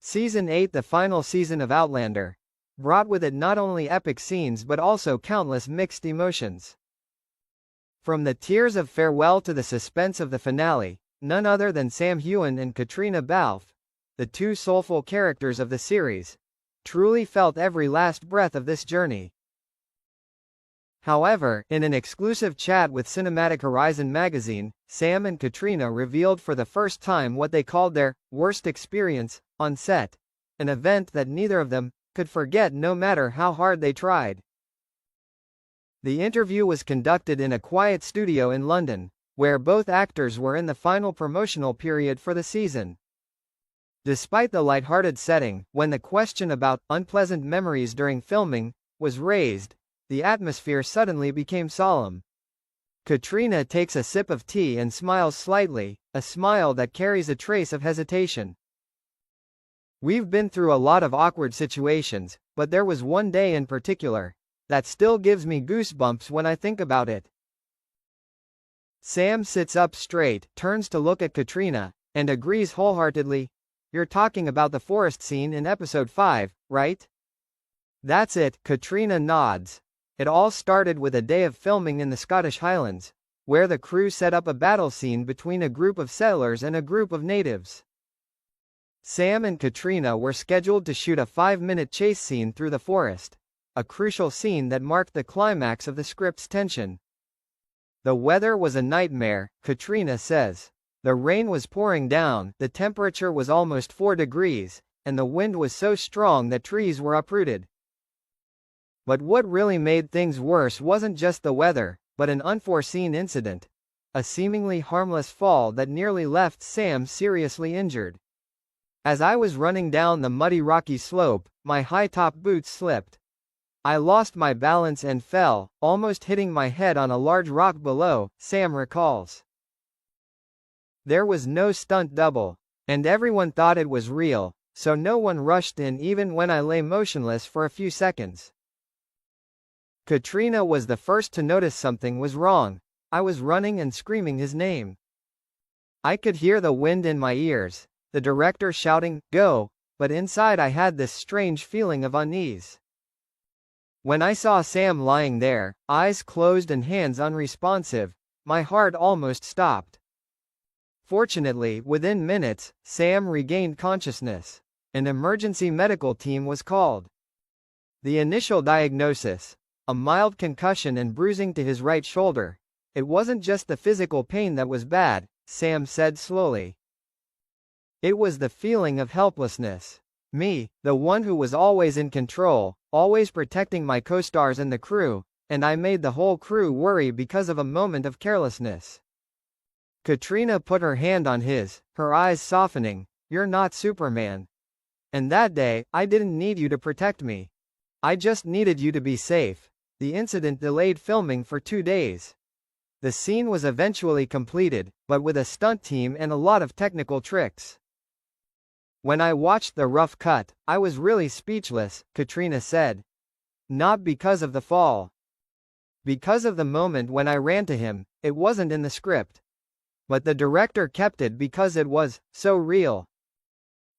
Season 8, the final season of Outlander, brought with it not only epic scenes but also countless mixed emotions. From the tears of farewell to the suspense of the finale, none other than Sam Heughan and Caitriona Balfe, the two soulful characters of the series, truly felt every last breath of this journey. However, in an exclusive chat with Cinematic Horizon magazine, Sam and Caitriona revealed for the first time what they called their worst experience on set, an event that neither of them could forget no matter how hard they tried. The interview was conducted in a quiet studio in London, where both actors were in the final promotional period for the season. Despite the lighthearted setting, when the question about unpleasant memories during filming was raised, the atmosphere suddenly became solemn. Caitriona takes a sip of tea and smiles slightly, a smile that carries a trace of hesitation. "We've been through a lot of awkward situations, but there was one day in particular that still gives me goosebumps when I think about it." Sam sits up straight, turns to look at Caitriona, and agrees wholeheartedly. "You're talking about the forest scene in episode 5, right?" "That's it," Caitriona nods. "It all started with a day of filming in the Scottish Highlands, where the crew set up a battle scene between a group of settlers and a group of natives. Sam and Caitriona were scheduled to shoot a 5-minute chase scene through the forest, a crucial scene that marked the climax of the script's tension. The weather was a nightmare," Caitriona says. "The rain was pouring down, the temperature was almost 4 degrees, and the wind was so strong that trees were uprooted. But what really made things worse wasn't just the weather, but an unforeseen incident, a seemingly harmless fall that nearly left Sam seriously injured. As I was running down the muddy rocky slope, my high-top boots slipped. I lost my balance and fell, almost hitting my head on a large rock below," Sam recalls. "There was no stunt double, and everyone thought it was real, so no one rushed in even when I lay motionless for a few seconds. Caitriona was the first to notice something was wrong. I was running and screaming his name. I could hear the wind in my ears, the director shouting, 'Go,' but inside I had this strange feeling of unease. When I saw Sam lying there, eyes closed and hands unresponsive, my heart almost stopped. Fortunately, within minutes, Sam regained consciousness. An emergency medical team was called. The initial diagnosis: a mild concussion and bruising to his right shoulder. It wasn't just the physical pain that was bad," Sam said slowly. "It was the feeling of helplessness. Me, the one who was always in control, always protecting my co-stars and the crew, and I made the whole crew worry because of a moment of carelessness." Caitriona put her hand on his, her eyes softening. "You're not Superman. And that day, I didn't need you to protect me. I just needed you to be safe." The incident delayed filming for 2 days. The scene was eventually completed, but with a stunt team and a lot of technical tricks. "When I watched the rough cut, I was really speechless," Caitriona said. "Not because of the fall. Because of the moment when I ran to him, it wasn't in the script. But the director kept it because it was so real."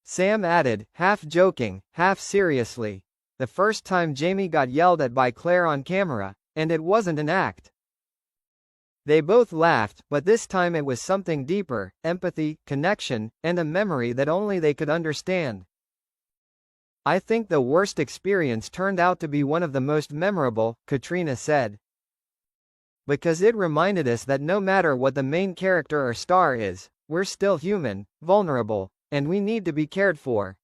Sam added, half joking, half seriously, "The first time Jamie got yelled at by Claire on camera, and it wasn't an act." They both laughed, but this time it was something deeper: empathy, connection, and a memory that only they could understand. "I think the worst experience turned out to be one of the most memorable," Caitriona said. "Because it reminded us that no matter what the main character or star is, we're still human, vulnerable, and we need to be cared for."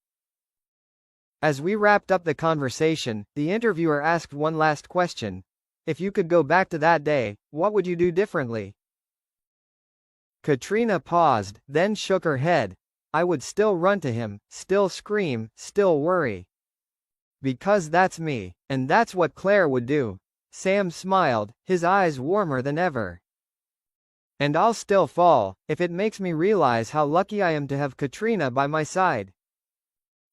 As we wrapped up the conversation, the interviewer asked one last question. "If you could go back to that day, what would you do differently?" Caitriona paused, then shook her head. "I would still run to him, still scream, still worry. Because that's me, and that's what Claire would do." Sam smiled, his eyes warmer than ever. "And I'll still fall, if it makes me realize how lucky I am to have Caitriona by my side."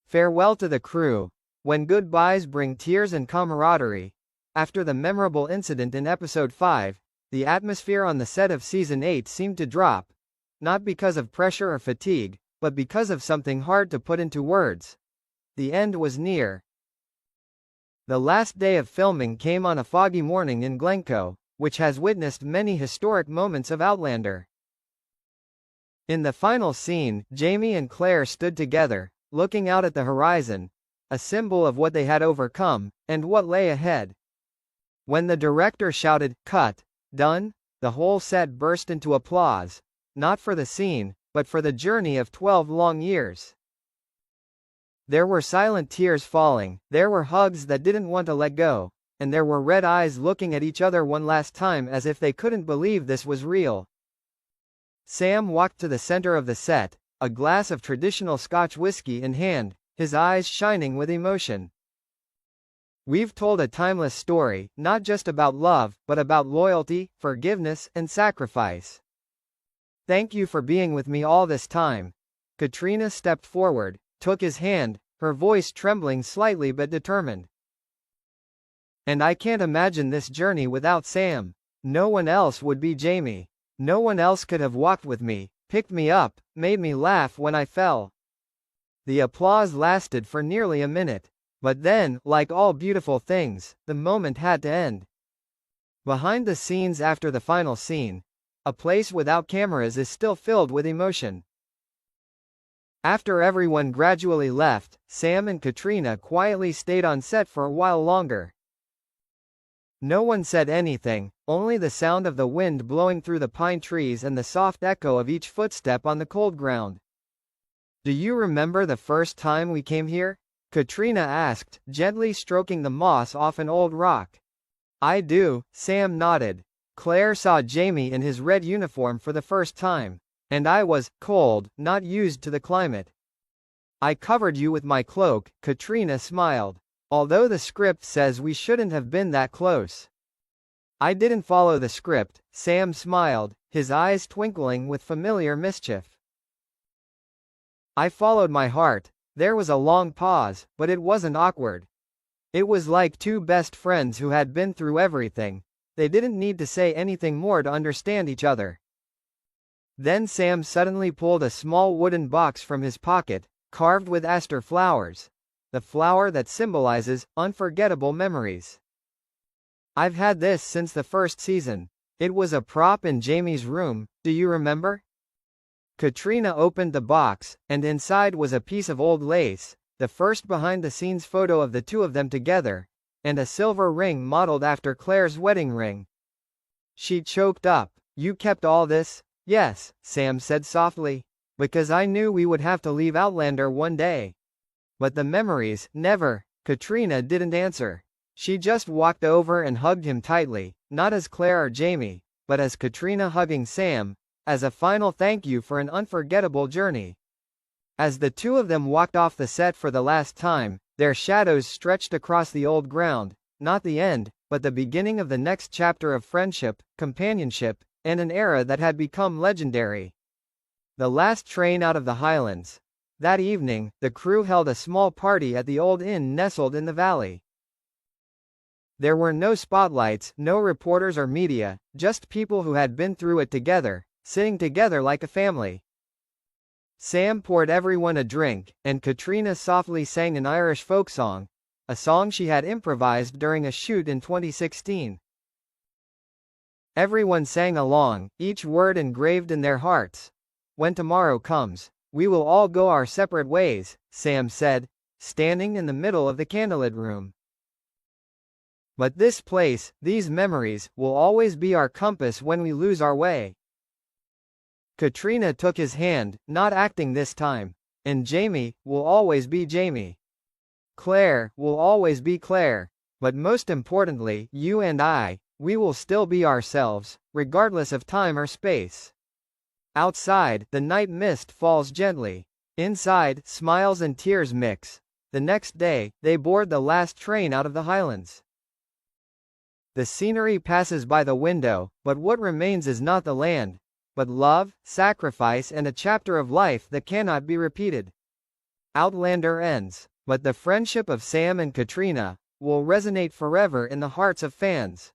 Farewell to the crew. When goodbyes bring tears and camaraderie. After the memorable incident in episode 5, the atmosphere on the set of season 8 seemed to drop. Not because of pressure or fatigue, but because of something hard to put into words. The end was near. The last day of filming came on a foggy morning in Glencoe, which has witnessed many historic moments of Outlander. In the final scene, Jamie and Claire stood together, looking out at the horizon, a symbol of what they had overcome, and what lay ahead. When the director shouted, "Cut, done," the whole set burst into applause, not for the scene, but for the journey of 12 long years. There were silent tears falling, there were hugs that didn't want to let go, and there were red eyes looking at each other one last time as if they couldn't believe this was real. Sam walked to the center of the set, a glass of traditional Scotch whiskey in hand, his eyes shining with emotion. "We've told a timeless story, not just about love, but about loyalty, forgiveness, and sacrifice. Thank you for being with me all this time." Caitriona stepped forward, took his hand, her voice trembling slightly but determined. "And I can't imagine this journey without Sam. No one else would be Jamie. No one else could have walked with me, picked me up, made me laugh when I fell." The applause lasted for nearly a minute. But then, like all beautiful things, the moment had to end. Behind the scenes after the final scene, a place without cameras is still filled with emotion. After everyone gradually left, Sam and Caitriona quietly stayed on set for a while longer. No one said anything, only the sound of the wind blowing through the pine trees and the soft echo of each footstep on the cold ground. "Do you remember the first time we came here?" Caitriona asked, gently stroking the moss off an old rock. "I do," Sam nodded. "Claire saw Jamie in his red uniform for the first time. And I was cold, not used to the climate. I covered you with my cloak." Caitriona smiled. "Although the script says we shouldn't have been that close." "I didn't follow the script," Sam smiled, his eyes twinkling with familiar mischief. "I followed my heart." There was a long pause, but it wasn't awkward. It was like two best friends who had been through everything. They didn't need to say anything more to understand each other. Then Sam suddenly pulled a small wooden box from his pocket, carved with aster flowers. The flower that symbolizes unforgettable memories. "I've had this since the first season. It was a prop in Jamie's room, do you remember?" Caitriona opened the box, and inside was a piece of old lace, the first behind-the-scenes photo of the two of them together, and a silver ring modeled after Claire's wedding ring. She choked up. "You kept all this?" "Yes," Sam said softly. "Because I knew we would have to leave Outlander one day." "But the memories, never." Caitriona didn't answer. She just walked over and hugged him tightly, not as Claire or Jamie, but as Caitriona hugging Sam, as a final thank you for an unforgettable journey. As the two of them walked off the set for the last time, their shadows stretched across the old ground, not the end, but the beginning of the next chapter of friendship, companionship, and an era that had become legendary. The last train out of the Highlands. That evening, the crew held a small party at the old inn nestled in the valley. There were no spotlights, no reporters or media, just people who had been through it together, sitting together like a family. Sam poured everyone a drink, and Caitriona softly sang an Irish folk song, a song she had improvised during a shoot in 2016. Everyone sang along, each word engraved in their hearts. "When tomorrow comes, we will all go our separate ways," Sam said, standing in the middle of the candlelit room. "But this place, these memories, will always be our compass when we lose our way." Caitriona took his hand, not acting this time. "And Jamie will always be Jamie. Claire will always be Claire. But most importantly, you and I, we will still be ourselves, regardless of time or space." Outside, the night mist falls gently. Inside, smiles and tears mix. The next day, they board the last train out of the Highlands. The scenery passes by the window, but what remains is not the land, but love, sacrifice and a chapter of life that cannot be repeated. Outlander ends, but the friendship of Sam and Caitriona will resonate forever in the hearts of fans.